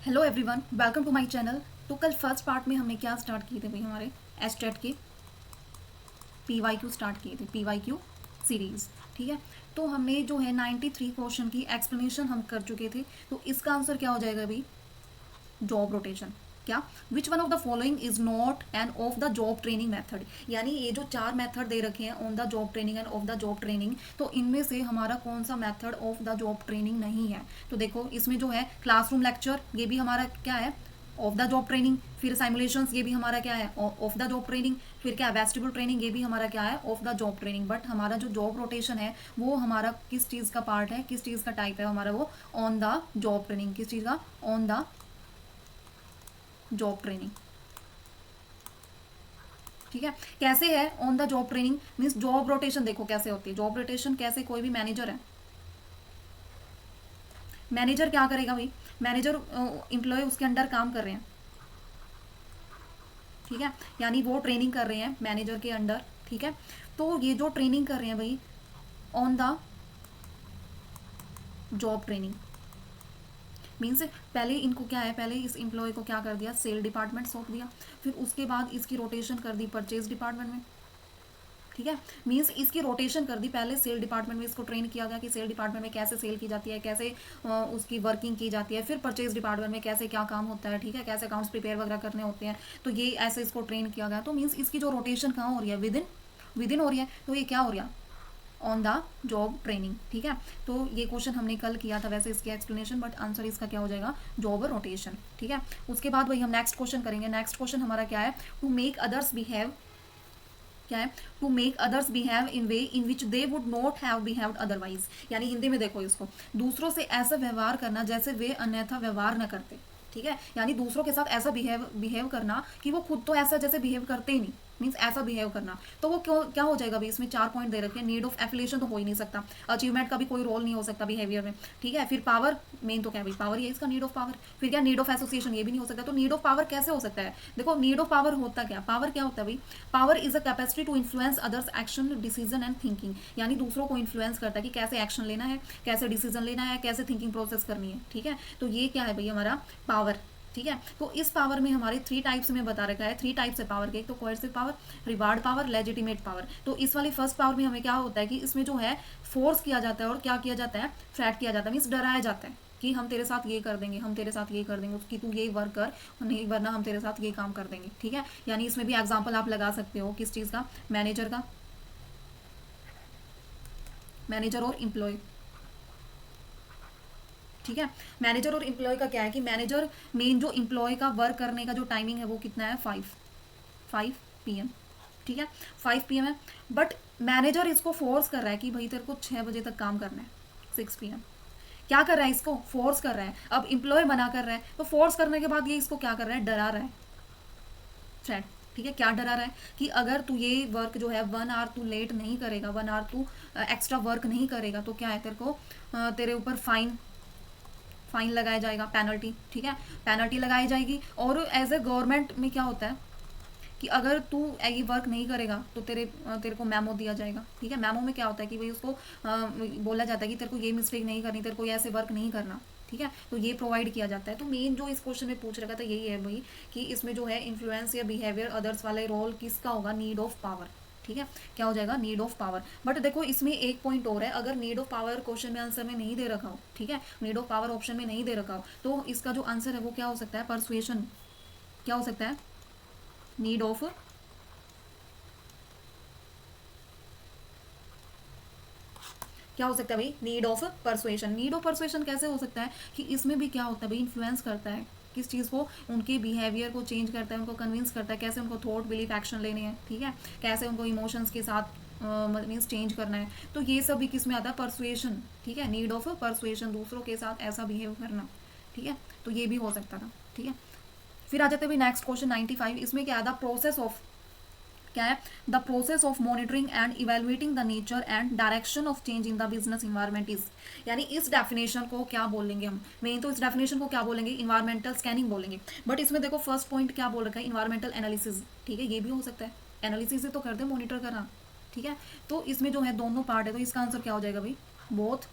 Hello everyone, welcome to my channel. तो कल first part में हमने क्या स्टार्ट किए थे भाई, हमारे एस्टेट के पीवाईक्यू स्टार्ट किए थे, पीवाईक्यू सीरीज। ठीक है, तो हमने जो है 93 क्वेश्चन की एक्सप्लेनेशन हम कर चुके थे। तो इसका आंसर क्या हो जाएगा भाई? Job rotation. क्या? Which one of the following is not an of the job training method. यानी ये जो चार मेथड दे रखे हैं, on the job training and off the job training, तो इनमें से हमारा कौन सा method off the job training नहीं है? तो देखो, इसमें जो है क्लासरूम लेक्चर, ये भी हमारा क्या है? Of the job training. फिर साइमुलेशंस, ये भी हमारा क्या है? Of the job training. फिर क्या है? वेस्टिबल ट्रेनिंग, ये भी हमारा क्या है? Of the job training. But हमारा जो जॉब रोटेशन है वो हमारा किस चीज़ का पार्ट है, किस चीज़ का टाइप है हमारा? वो ऑन द जॉब ट्रेनिंग। किस चीज़ का? On the job training. ठीक है, कैसे है on the job training? Means job rotation देखो कैसे होती है। जॉब रोटेशन कैसे? कोई भी मैनेजर है, मैनेजर क्या करेगा भाई? मैनेजर एम्प्लॉय उसके अंडर काम कर रहे हैं, ठीक है, यानी वो ट्रेनिंग कर रहे हैं मैनेजर के अंडर। ठीक है, तो ये जो ट्रेनिंग कर रहे हैं भाई, on the job training, means पहले इनको क्या है, पहले इस एम्प्लॉय को क्या कर दिया? सेल डिपार्टमेंट सौंप दिया। फिर उसके बाद इसकी रोटेशन कर दी परचेज डिपार्टमेंट में। ठीक है, मीन्स इसकी रोटेशन कर दी। पहले सेल डिपार्टमेंट में इसको ट्रेन किया गया कि सेल डिपार्टमेंट में कैसे सेल की जाती है, कैसे उसकी वर्किंग की जाती है। फिर परचेज डिपार्टमेंट में कैसे क्या काम होता है, ठीक है, कैसे अकाउंट्स प्रिपेयर वगैरह करने होते हैं। तो ये ऐसे इसको ट्रेन किया गया। तो मीन्स इसकी जो रोटेशन कहाँ हो रही है? विद इन, विद इन हो रही है। तो ये क्या हो रहा है? On the job training. ठीक है, तो ये क्वेश्चन हमने कल किया था वैसे इसकी एक्सप्लेनेशन, बट आंसर इसका क्या हो जाएगा? Job rotation. ठीक है, उसके बाद वही हम नेक्स्ट क्वेश्चन करेंगे। नेक्स्ट क्वेश्चन हमारा क्या है? टू मेक अदर्स बिहेव, क्या है? To make others behave in way in which they would not have behaved otherwise. यानी हिंदी में देखो इसको, दूसरों से ऐसा व्यवहार करना जैसे वे अन्यथा व्यवहार न करते। ठीक है, यानी दूसरों के साथ ऐसा बिहेव बिहेव करना कि वो खुद तो ऐसा जैसे बिहेव करते ही नहीं, मीन्स ऐसा बिहेव करना। तो वो क्यों क्या हो जाएगा भाई? इसमें 4 पॉइंट दे रखे हैं। नीड ऑफ एफिलिएशन तो हो ही नहीं सकता, अचीवमेंट का भी कोई रोल नहीं हो सकता बिहेवियर में। ठीक है, फिर पावर, मेन तो क्या है भाई? पावर ही है इसका, नीड ऑफ पावर। फिर क्या? नीड ऑफ एसोसिएशन, ये भी नहीं हो सकता। तो नीड ऑफ पावर कैसे हो सकता है? देखो, नीड ऑफ पावर होता क्या? पावर क्या होता है भाई? Power is a capacity to influence others action, decision and thinking. यानी दूसरों को इन्फ्लुएंस करता है कि कैसे एक्शन लेना है, कैसे डिसीजन लेना है, कैसे थिंकिंग प्रोसेस करनी है। ठीक है, तो ये क्या है भाई? हमारा पावर। ठीक है, तो इस पावर में हमारे 3 टाइप्स में बता रखा है। 3 टाइप्स है पावर के। एक तो coercive power, reward power, legitimate power. तो इस वाली फर्स्ट पावर में हमें क्या होता है कि इसमें जो है फोर्स किया जाता है और क्या किया जाता है? थ्रेट किया जाता है, मीन्स डराया जाता है कि हम तेरे साथ ये कर देंगे, हम तेरे साथ ये कर देंगे, उसकी तू ये वर्क कर, नहीं वरना हम तेरे साथ ये काम कर देंगे। ठीक है, यानी इसमें भी एग्जाम्पल आप लगा सकते हो किस चीज़ का? मैनेजर का, मैनेजर और एम्प्लॉय। ठीक है, मैनेजर और एम्प्लॉय का क्या है कि मैनेजर, मेन जो एम्प्लॉय का वर्क करने का जो टाइमिंग है वो कितना है? 5 PM। ठीक है, 5 PM है। बट मैनेजर इसको फोर्स कर रहा है कि भाई तेरे को 6 बजे तक काम करना है, 6 PM। क्या कर रहा है? इसको फोर्स कर रहा है। अब एम्प्लॉय मना कर रहा है, तो फोर्स करने के बाद ये इसको क्या कर रहा है? डरा रहा है, थ्रेट। ठीक है, क्या डरा रहा है? कि अगर तू ये वर्क जो है 1 आवर तू लेट नहीं करेगा, 1 आवर तू एक्स्ट्रा वर्क नहीं करेगा, तो क्या है? तेरे को तेरे ऊपर फाइन, फाइन लगाया जाएगा, पेनल्टी। ठीक है, पेनल्टी लगाई जाएगी। और एज ए गवर्नमेंट में क्या होता है कि अगर तू ये वर्क नहीं करेगा तो तेरे को मेमो दिया जाएगा। ठीक है, मेमो में क्या होता है कि भाई उसको बोला जाता है कि तेरे को ये मिस्टेक नहीं करनी, तेरे को ये ऐसे वर्क नहीं करना। ठीक है, तो ये प्रोवाइड किया जाता है। तो मेन जो इस क्वेश्चन में पूछ रखा था यही है भाई, कि इसमें जो है इन्फ्लुएंस या बिहेवियर अदर्स वाले रोल किसका होगा? Need of power. ठीक है, क्या हो जाएगा? Need of power. बट देखो, इसमें एक पॉइंट और है, अगर नीड ऑफ पावर क्वेश्चन में आंसर में नहीं दे रखा हो, ठीक है, नीड ऑफ पावर ऑप्शन में नहीं दे रखा हो, तो इसका जो आंसर है वो क्या हो सकता है? परसुएशन। क्या हो सकता है? नीड ऑफ, क्या हो सकता है भाई? Need of persuasion. Need of persuasion कैसे हो सकता है कि इसमें भी क्या होता है भाई? इन्फ्लुएंस करता है किस चीज़ को? उनके बिहेवियर को चेंज करता है, उनको कन्विंस करता है कैसे उनको थॉट बिलीफ एक्शन लेने हैं। ठीक है, कैसे उनको इमोशंस के साथ मीन्स चेंज करना है। तो ये सब भी किस में आता है? परसुएशन। ठीक है, नीड ऑफ परसुएशन, दूसरों के साथ ऐसा बिहेव करना। ठीक है, तो ये भी हो सकता था। ठीक है, फिर आ जाते हैं भाई नेक्स्ट क्वेश्चन 95। इसमें क्या था? प्रोसेस ऑफ, क्या है? The process of monitoring and evaluating the nature and direction of change in the business environment is. यानी इस डेफिनेशन को क्या बोलेंगे हम? मेन तो इस डेफिनेशन को क्या बोलेंगे? इन्वायरमेंटल स्कैनिंग बोलेंगे। बट इसमें देखो फर्स्ट पॉइंट क्या बोल रखा है? Environmental analysis. ठीक है, ये भी हो सकता है, एनालिसिस ही तो करते हैं, मॉनिटर करना। ठीक है, तो इसमें जो है दोनों पार्ट है, तो इसका आंसर क्या हो जाएगा भाई? Both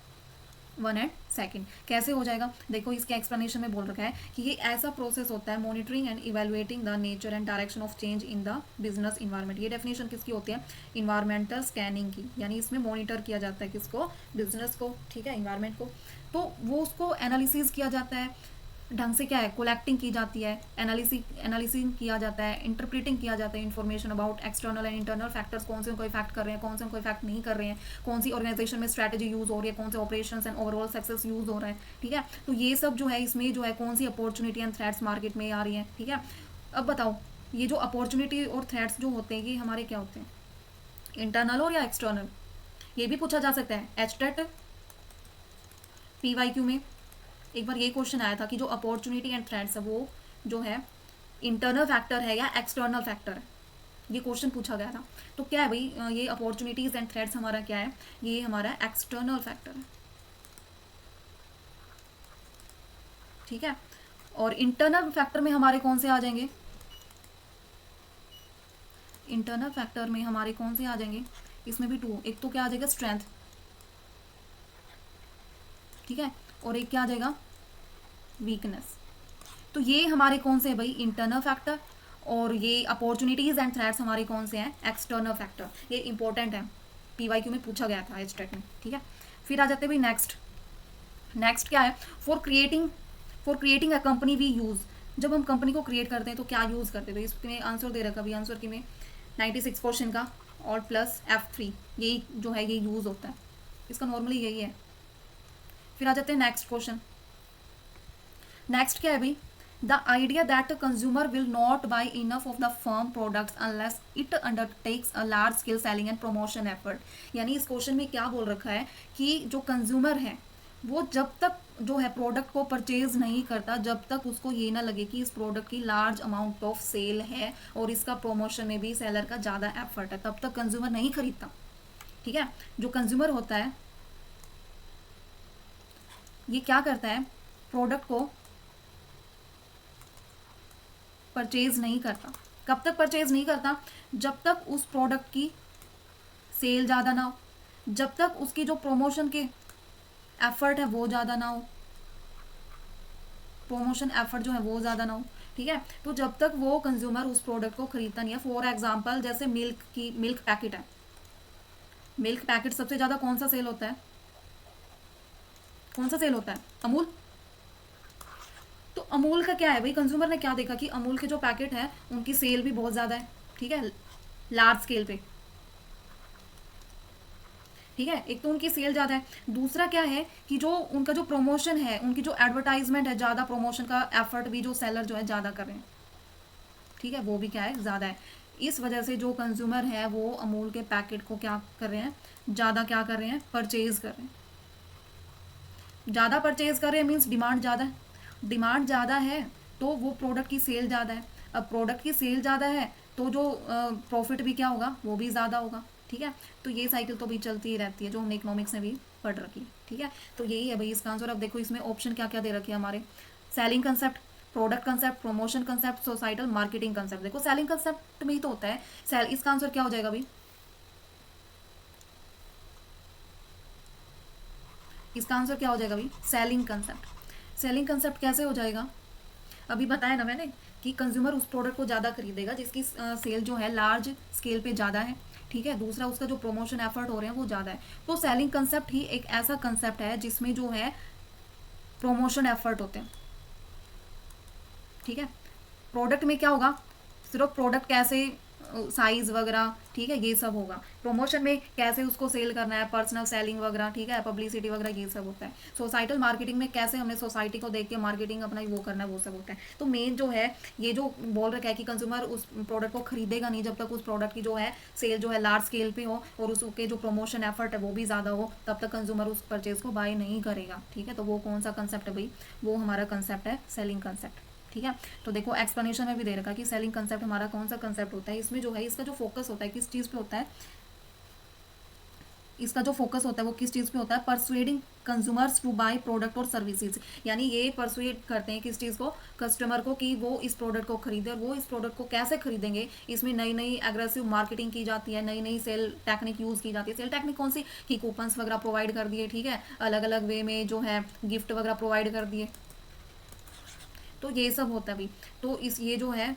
one and second. कैसे हो जाएगा, देखो इसके एक्सप्लेनेशन में बोल रखा है कि ये ऐसा प्रोसेस होता है monitoring and evaluating the nature and direction of change in the business environment. ये डेफिनेशन किसकी होती है, इन्वायरमेंटल स्कैनिंग की, यानी इसमें मॉनिटर किया जाता है किसको, बिजनेस को, ठीक है, इन्वायरमेंट को। तो वो उसको एनालिसिस किया जाता है ढंग से, क्या है, कोलेक्टिंग की जाती है, एनालिसिंग किया जाता है, इंटरप्रेटिंग किया जाता है information about external and internal factors, कौन से उनको इफेक्ट कर रहे हैं, कौन से उनको इफेक्ट नहीं कर रहे हैं, कौन सी ऑर्गेनाइजेशन में स्ट्रैटेजी यूज हो रही है, कौन से operations and overall success use हो रहा है, ठीक है। तो ये सब जो है इसमें जो है कौन सी अपॉर्चुनिटी एंड थ्रेट्स मार्केट में आ रही है, ठीक है। अब बताओ ये जो अपॉर्चुनिटी और थ्रेट्स जो होते हैं ये हमारे क्या होते हैं, इंटरनल और या एक्सटर्नल, ये भी पूछा जा सकता है। एचटेट पीवाईक्यू में एक बार ये क्वेश्चन आया था कि जो अपॉर्चुनिटी एंड थ्रेट्स है वो जो है इंटरनल फैक्टर है या एक्सटर्नल फैक्टर है, ये क्वेश्चन पूछा गया था। तो क्या है भाई, ये अपॉर्चुनिटीज एंड थ्रेट्स हमारा क्या है, ये हमारा एक्सटर्नल फैक्टर है, ठीक है। और इंटरनल फैक्टर में हमारे कौन से आ जाएंगे, इंटरनल फैक्टर में हमारे कौन से आ जाएंगे, इसमें भी टू, एक तो क्या आ जाएगा स्ट्रेंथ, ठीक है, और एक क्या आ जाएगा वीकनेस। तो ये हमारे कौन से हैं भाई, इंटरनल फैक्टर, और ये अपॉर्चुनिटीज एंड थ्रेट्स हमारे कौन से हैं, एक्सटर्नल फैक्टर। ये इंपॉर्टेंट है, पीवाईक्यू में पूछा गया था एचटेट में, ठीक है। फिर आ जाते हैं भाई नेक्स्ट, नेक्स्ट क्या है, for creating a company we use, जब हम कंपनी को क्रिएट करते हैं तो क्या यूज करते हैं, तो इसमें आंसर दे रखा, अभी आंसर की में 96 क्वेश्चन का, और प्लस F3, यही जो है ये यूज होता है, इसका नॉर्मली यही है। फिर आ जाते हैं नेक्स्ट क्वेश्चन, नेक्स्ट क्या है भाई, the idea that consumer will not by enough of the firm products unless it undertakes a large scale selling and promotion effort. यानी इस क्वेश्चन में क्या बोल रखा है कि जो कंज्यूमर है वो जब तक जो है प्रोडक्ट को परचेज नहीं करता, जब तक उसको ये ना लगे कि इस प्रोडक्ट की लार्ज अमाउंट ऑफ सेल है और इसका प्रमोशन में भी सेलर का ज़्यादा एफर्ट है, तब तक कंज्यूमर नहीं खरीदता, ठीक है। जो कंज्यूमर होता है ये क्या करता है, प्रोडक्ट को परचेज नहीं करता। कब तक परचेज नहीं करता, जब तक उस प्रोडक्ट की सेल ज़्यादा ना हो, जब तक उसकी जो प्रमोशन के एफर्ट है वो ज़्यादा ना हो, प्रमोशन एफर्ट जो है वो ज़्यादा ना हो, ठीक है। तो जब तक वो कंज्यूमर उस प्रोडक्ट को खरीदता नहीं है। फॉर एग्जांपल जैसे मिल्क पैकेट है, मिल्क पैकेट सबसे ज़्यादा कौन सा सेल होता है, कौन सा सेल होता है, अमूल। तो अमूल का क्या है भाई, कंज्यूमर ने क्या देखा कि अमूल के जो पैकेट है उनकी सेल भी बहुत ज़्यादा है, ठीक है, लार्ज स्केल पे, ठीक है। एक तो उनकी सेल ज़्यादा है, दूसरा क्या है कि जो उनका जो प्रमोशन है, उनकी जो एडवर्टाइजमेंट है, ज़्यादा प्रमोशन का एफर्ट भी जो सेलर जो है ज़्यादा कर रहे हैं, ठीक है, वो भी क्या है, ज़्यादा है। इस वजह से जो कंज्यूमर है वो अमूल के पैकेट को क्या कर रहे हैं, ज़्यादा क्या कर रहे हैं, परचेज कर रहे हैं। ज़्यादा परचेज कर रहे हैं मीन्स डिमांड ज़्यादा है, डिमांड ज़्यादा है तो वो प्रोडक्ट की सेल ज़्यादा है। अब प्रोडक्ट की सेल ज़्यादा है तो जो प्रॉफिट भी क्या होगा, वो भी ज़्यादा होगा, ठीक है। तो ये साइकिल तो भी चलती ही रहती है, जो हमने इकोनॉमिक्स में भी पढ़ रखी है, ठीक है। तो यही है भाई इसका आंसर। अब देखो इसमें ऑप्शन क्या क्या दे रखे हैं हमारे, selling concept, product concept, promotion concept, societal marketing concept. देखो सेलिंग कंसेप्ट में ही तो होता है सेल, इसका आंसर क्या हो जाएगा भाई, इसका आंसर क्या हो जाएगा भाई, सेलिंग कंसेप्ट। सेलिंग कंसेप्ट कैसे हो जाएगा, अभी बताया ना मैंने कि कंज्यूमर उस प्रोडक्ट को ज़्यादा खरीदेगा जिसकी सेल जो है लार्ज स्केल पे ज़्यादा है, ठीक है। दूसरा उसका जो प्रमोशन एफर्ट हो रहे हैं वो ज़्यादा है। तो सेलिंग कंसेप्ट ही एक ऐसा कंसेप्ट है जिसमें जो है प्रमोशन एफर्ट होते हैं, ठीक है। प्रोडक्ट में क्या होगा, सिर्फ प्रोडक्ट कैसे साइज वगैरह, ठीक है, ये सब होगा। प्रमोशन में कैसे उसको सेल करना है, पर्सनल सेलिंग वगैरह, ठीक है, पब्लिसिटी वगैरह, ये सब होता है। सोसाइटल मार्केटिंग में कैसे हमने सोसाइटी को देख के मार्केटिंग अपना वो करना है, वो सब होता है। तो मेन जो है ये जो बोल रखा है कि कंज्यूमर उस प्रोडक्ट को खरीदेगा नहीं जब तक उस प्रोडक्ट की जो है सेल जो है लार्ज स्केल पे हो और उसके जो प्रमोशन एफर्ट है वो भी ज़्यादा हो, तब तक कंज्यूमर उस परचेज को बाय नहीं करेगा, ठीक है। तो वो कौन सा कंसेप्ट है भाई, वो हमारा कंसेप्ट है सेलिंग कंसेप्ट, ठीक है। तो देखो एक्सप्लेनेशन में भी दे रखा कि सेलिंग कंसेप्ट हमारा कौन सा कंसेप्ट होता है, इसमें जो है इसका जो फोकस होता है किस चीज़ पे होता है, इसका जो फोकस होता है वो किस चीज़ पे होता है, persuading consumers to buy product और सर्विसेज, यानी ये परसुएड करते हैं किस चीज़ को, कस्टमर को, कि वो इस प्रोडक्ट को खरीदे। और वो इस प्रोडक्ट को कैसे खरीदेंगे, इसमें नई नई एग्रेसिव मार्केटिंग की जाती है, नई नई सेल टेक्निक यूज़ की जाती है। सेल टेक्निक कौन सी, कि कूपन्स वगैरह प्रोवाइड कर दिए, ठीक है, अलग अलग वे में जो है गिफ्ट वगैरह प्रोवाइड कर दिए, तो ये सब होता है भाई। तो इस ये जो है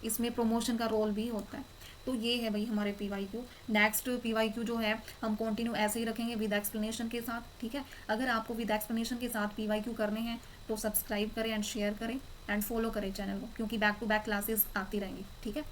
इसमें प्रमोशन का रोल भी होता है। तो ये है भाई हमारे P Y Q. Next P Y Q जो है हम कंटिन्यू ऐसे ही रखेंगे विद एक्सप्लेनेशन के साथ, ठीक है। अगर आपको विद एक्सप्लेनेशन के साथ पी वाई क्यू करने हैं तो सब्सक्राइब करें एंड शेयर करें एंड फॉलो करें चैनल को, क्योंकि बैक टू बैक क्लासेस आती रहेंगी, ठीक है।